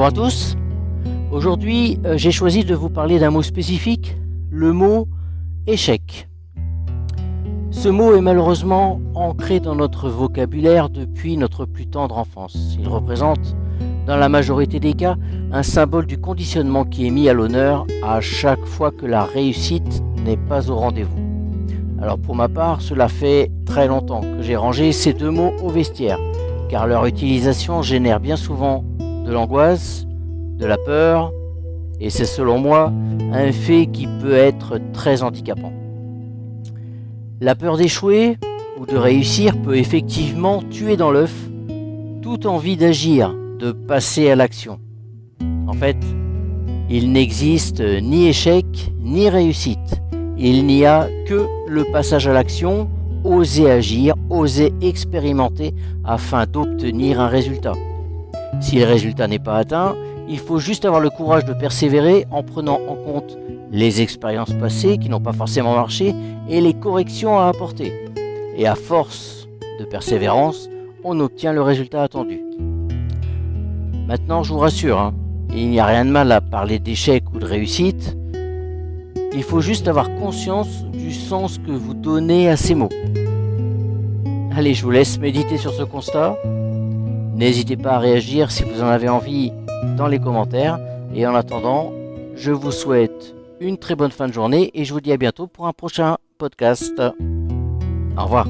Bonjour à tous. Aujourd'hui, j'ai choisi de vous parler d'un mot spécifique, le mot échec. Ce mot est malheureusement ancré dans notre vocabulaire depuis notre plus tendre enfance. Il représente, dans la majorité des cas, un symbole du conditionnement qui est mis à l'honneur à chaque fois que la réussite n'est pas au rendez-vous. Alors pour ma part, cela fait très longtemps que j'ai rangé ces deux mots au vestiaire, car leur utilisation génère bien souvent de l'angoisse, de la peur, et c'est selon moi un fait qui peut être très handicapant. La peur d'échouer ou de réussir peut effectivement tuer dans l'œuf toute envie d'agir, de passer à l'action. En fait, il n'existe ni échec ni réussite. Il n'y a que le passage à l'action, oser agir, oser expérimenter afin d'obtenir un résultat. Si le résultat n'est pas atteint, il faut juste avoir le courage de persévérer en prenant en compte les expériences passées qui n'ont pas forcément marché et les corrections à apporter. Et à force de persévérance, on obtient le résultat attendu. Maintenant, je vous rassure, il n'y a rien de mal à parler d'échec ou de réussite. Il faut juste avoir conscience du sens que vous donnez à ces mots. Allez, je vous laisse méditer sur ce constat. N'hésitez pas à réagir si vous en avez envie dans les commentaires. Et en attendant, je vous souhaite une très bonne fin de journée et je vous dis à bientôt pour un prochain podcast. Au revoir.